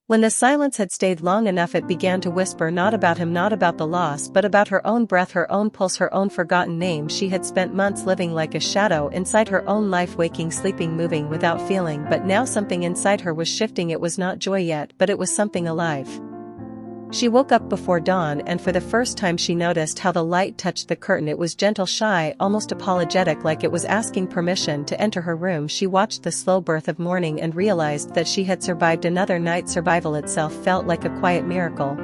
When the silence had stayed long enough, it began to whisper, not about him, not about the loss, but about her own breath, her own pulse, her own forgotten name. She had spent months living like a shadow inside her own life, waking, sleeping, moving without feeling, but now something inside her was shifting. It was not joy yet, but it was something alive. She woke up before dawn, and for the first time she noticed how the light touched the curtain. It was gentle, shy, almost apologetic, like it was asking permission to enter her room. She watched the slow birth of morning and realized that she had survived another night. Survival itself felt like a quiet miracle.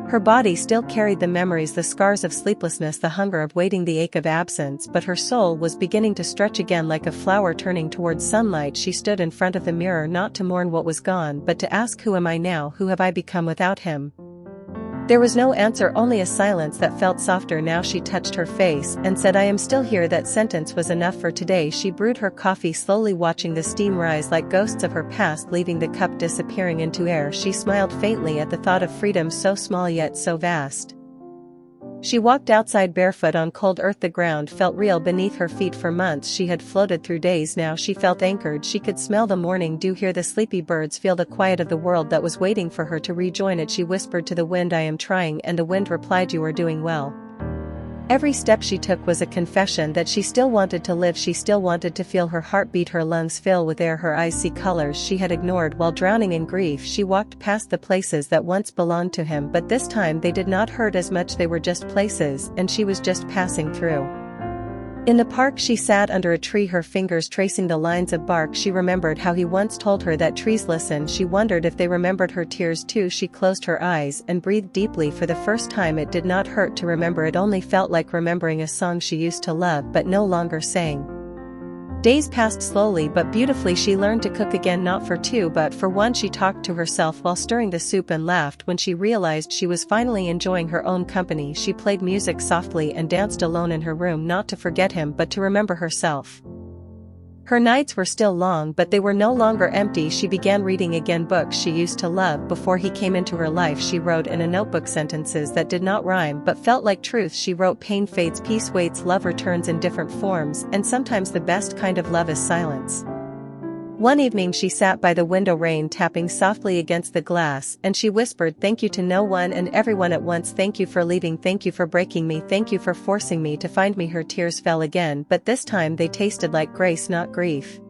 Her body still carried the memories, the scars of sleeplessness, the hunger of waiting, the ache of absence, but her soul was beginning to stretch again like a flower turning towards sunlight. She stood in front of the mirror, not to mourn what was gone, but to ask, who am I now? Who have I become without him? There was no answer, only a silence that felt softer now. She touched her face and said, I am still here. That sentence was enough for today. She brewed her coffee slowly, watching the steam rise like ghosts of her past, leaving the cup, disappearing into air. She smiled faintly at the thought of freedom, so small yet so vast. She walked outside barefoot on cold earth. The ground felt real beneath her feet. For months she had floated through days. Now she felt anchored. She could smell the morning dew, hear the sleepy birds, feel the quiet of the world that was waiting for her to rejoin it. She whispered to the wind, I am trying, and the wind replied, you are doing well. Every step she took was a confession that she still wanted to live. She still wanted to feel her heart beat, her lungs fill with air, her eyes see colors she had ignored while drowning in grief. She walked past the places that once belonged to him, but this time they did not hurt as much. They were just places, and she was just passing through. In the park she sat under a tree, her fingers tracing the lines of bark. She remembered how he once told her that trees listen. She wondered if they remembered her tears too. She closed her eyes and breathed deeply. For the first time it did not hurt to remember. It only felt like remembering a song she used to love but no longer sang. Days passed slowly but beautifully. She learned to cook again, not for two but for one. She talked to herself while stirring the soup and laughed when she realized she was finally enjoying her own company. She played music softly and danced alone in her room, not to forget him but to remember herself. Her nights were still long, but they were no longer empty. She began reading again, books she used to love before he came into her life. She wrote in a notebook sentences that did not rhyme but felt like truth. She wrote, pain fades, peace waits, love returns in different forms, and sometimes the best kind of love is silence. One evening she sat by the window, rain tapping softly against the glass, and she whispered, thank you to no one and everyone at once. Thank you for leaving, thank you for breaking me, thank you for forcing me to find me. Her tears fell again, but this time they tasted like grace, not grief.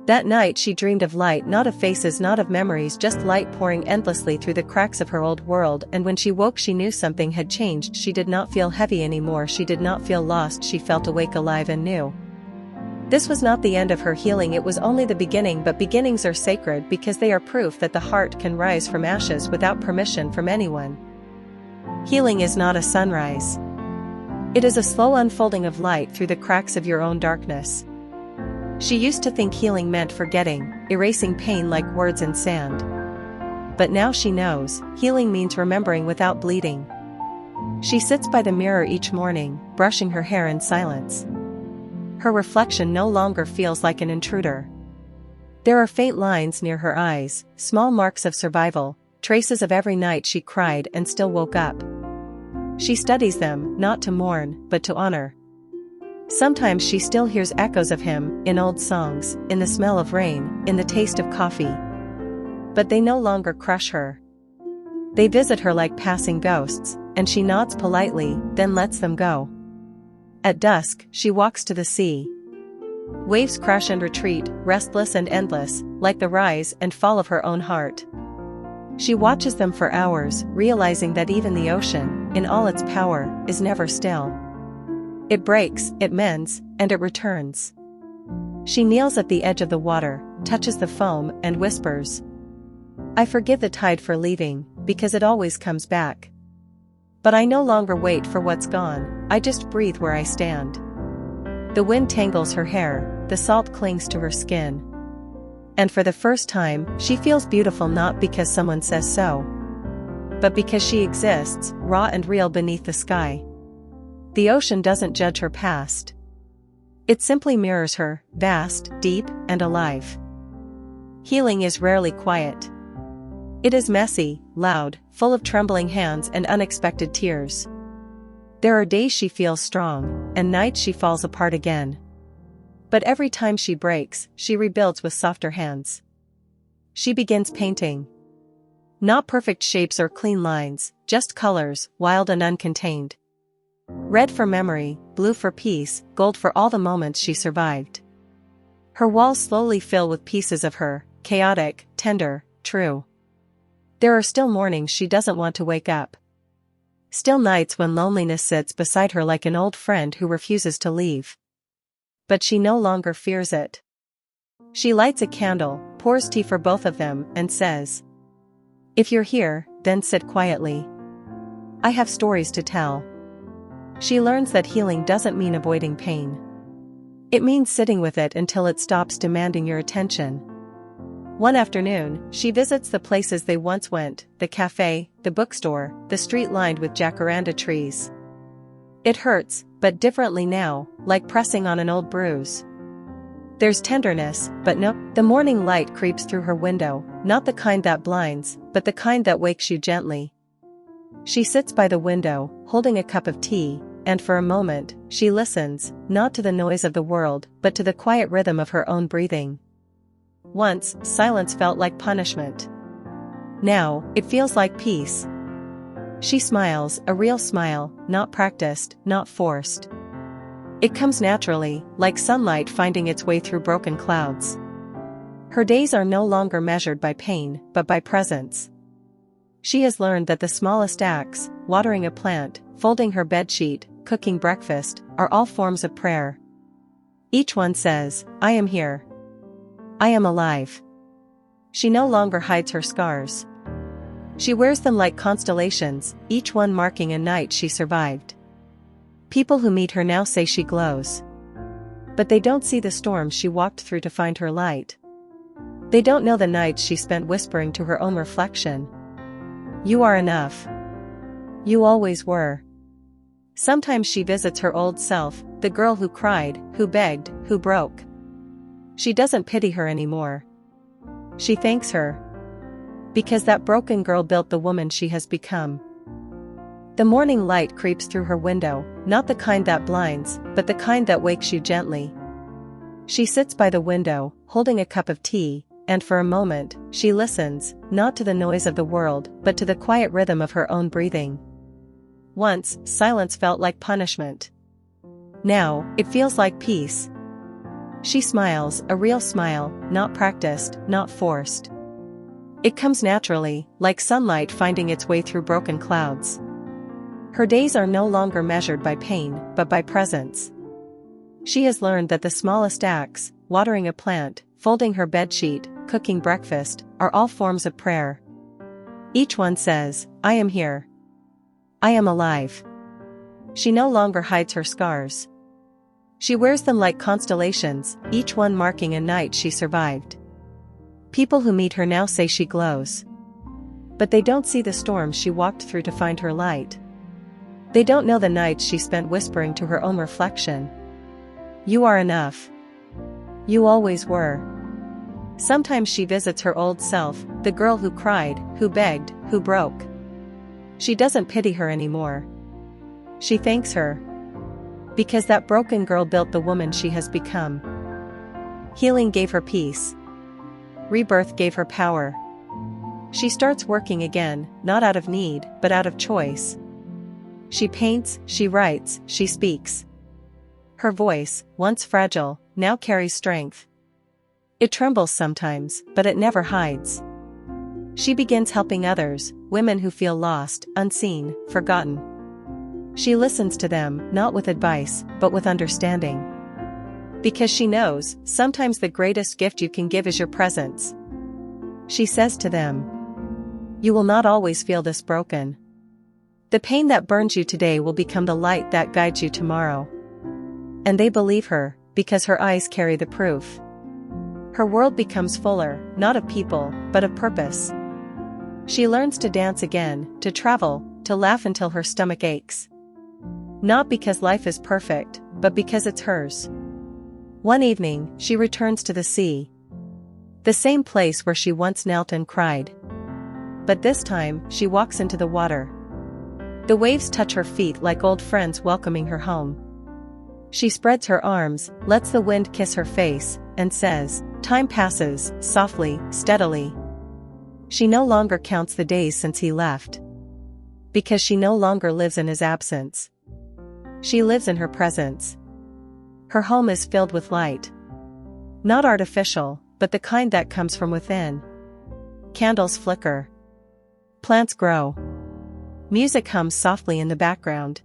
That night she dreamed of light, not of faces, not of memories, just light pouring endlessly through the cracks of her old world. And when she woke she knew something had changed. She did not feel heavy anymore. She did not feel lost. She felt awake, alive and new. This was not the end of her healing, it was only the beginning. But beginnings are sacred because they are proof that the heart can rise from ashes without permission from anyone. Healing is not a sunrise. It is a slow unfolding of light through the cracks of your own darkness. She used to think healing meant forgetting, erasing pain like words in sand. But now she knows, healing means remembering without bleeding. She sits by the mirror each morning, brushing her hair in silence. Her reflection no longer feels like an intruder. There are faint lines near her eyes, small marks of survival, traces of every night she cried and still woke up. She studies them, not to mourn, but to honor. Sometimes she still hears echoes of him, in old songs, in the smell of rain, in the taste of coffee. But they no longer crush her. They visit her like passing ghosts, and she nods politely, then lets them go. At dusk, she walks to the sea. Waves crash and retreat, restless and endless, like the rise and fall of her own heart. She watches them for hours, realizing that even the ocean, in all its power, is never still. It breaks, it mends, and it returns. She kneels at the edge of the water, touches the foam, and whispers, I forgive the tide for leaving, because it always comes back. But I no longer wait for what's gone, I just breathe where I stand. The wind tangles her hair, the salt clings to her skin. And for the first time, she feels beautiful, not because someone says so, but because she exists, raw and real beneath the sky. The ocean doesn't judge her past. It simply mirrors her, vast, deep, and alive. Healing is rarely quiet. It is messy, loud, full of trembling hands and unexpected tears. There are days she feels strong, and nights she falls apart again. But every time she breaks, she rebuilds with softer hands. She begins painting. Not perfect shapes or clean lines, just colors, wild and uncontained. Red for memory, blue for peace, gold for all the moments she survived. Her walls slowly fill with pieces of her, chaotic, tender, true. There are still mornings she doesn't want to wake up. Still nights when loneliness sits beside her like an old friend who refuses to leave. But she no longer fears it. She lights a candle, pours tea for both of them, and says, "If you're here, then sit quietly. I have stories to tell." She learns that healing doesn't mean avoiding pain. It means sitting with it until it stops demanding your attention. One afternoon, she visits the places they once went, the cafe, the bookstore, the street lined with jacaranda trees. It hurts, but differently now, like pressing on an old bruise. There's tenderness, but no. The morning light creeps through her window, not the kind that blinds, but the kind that wakes you gently. She sits by the window, holding a cup of tea, and for a moment, she listens, not to the noise of the world, but to the quiet rhythm of her own breathing. Once, silence felt like punishment. Now, it feels like peace. She smiles, a real smile, not practiced, not forced. It comes naturally, like sunlight finding its way through broken clouds. Her days are no longer measured by pain, but by presence. She has learned that the smallest acts, watering a plant, folding her bedsheet, cooking breakfast, are all forms of prayer. Each one says, "I am here. I am alive." She no longer hides her scars. She wears them like constellations, each one marking a night she survived. People who meet her now say she glows. But they don't see the storms she walked through to find her light. They don't know the nights she spent whispering to her own reflection. "You are enough. You always were." Sometimes she visits her old self, the girl who cried, who begged, who broke. She doesn't pity her anymore. She thanks her. Because that broken girl built the woman she has become. The morning light creeps through her window, not the kind that blinds, but the kind that wakes you gently. She sits by the window, holding a cup of tea, and for a moment, she listens, not to the noise of the world, but to the quiet rhythm of her own breathing. Once, silence felt like punishment. Now, it feels like peace. She smiles, a real smile, not practiced, not forced. It comes naturally, like sunlight finding its way through broken clouds. Her days are no longer measured by pain, but by presence. She has learned that the smallest acts, watering a plant, folding her bedsheet, cooking breakfast, are all forms of prayer. Each one says, "I am here. I am alive." She no longer hides her scars. She wears them like constellations, each one marking a night she survived. People who meet her now say she glows. But they don't see the storms she walked through to find her light. They don't know the nights she spent whispering to her own reflection. "You are enough. You always were." Sometimes she visits her old self, the girl who cried, who begged, who broke. She doesn't pity her anymore. She thanks her. Because that broken girl built the woman she has become. Healing gave her peace. Rebirth gave her power. She starts working again, not out of need, but out of choice. She paints, she writes, she speaks. Her voice, once fragile, now carries strength. It trembles sometimes, but it never hides. She begins helping others, women who feel lost, unseen, forgotten. She listens to them, not with advice, but with understanding. Because she knows, sometimes the greatest gift you can give is your presence. She says to them, "You will not always feel this broken. The pain that burns you today will become the light that guides you tomorrow." And they believe her, because her eyes carry the proof. Her world becomes fuller, not of people, but of purpose. She learns to dance again, to travel, to laugh until her stomach aches. Not because life is perfect, but because it's hers. One evening, she returns to the sea. The same place where she once knelt and cried. But this time, she walks into the water. The waves touch her feet like old friends welcoming her home. She spreads her arms, lets the wind kiss her face, and says, "Time passes, softly, steadily. She no longer counts the days since he left. Because she no longer lives in his absence. She lives in her presence. Her home is filled with light. Not artificial, but the kind that comes from within. Candles flicker. Plants grow. Music hums softly in the background.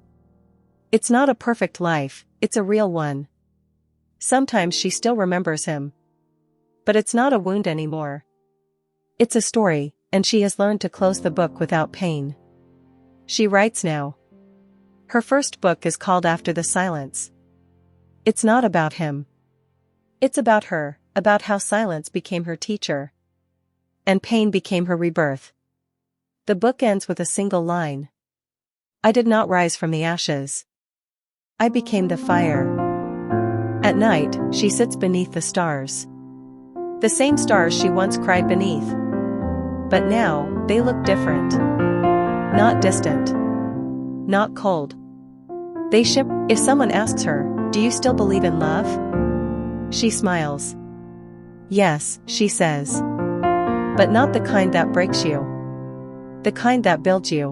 It's not a perfect life, it's a real one. Sometimes she still remembers him. But it's not a wound anymore. It's a story, and she has learned to close the book without pain. She writes now. Her first book is called After the Silence. It's not about him. It's about her, about how silence became her teacher. And pain became her rebirth. The book ends with a single line. I did not rise from the ashes. I became the fire. At night, she sits beneath the stars. The same stars she once cried beneath. But now, they look different. Not distant. Not cold. They ship. If someone asks her, do you still believe in love? She smiles. Yes, she says. But not the kind that breaks you. The kind that builds you.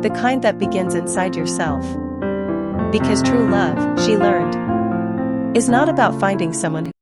The kind that begins inside yourself. Because true love, she learned, is not about finding someone who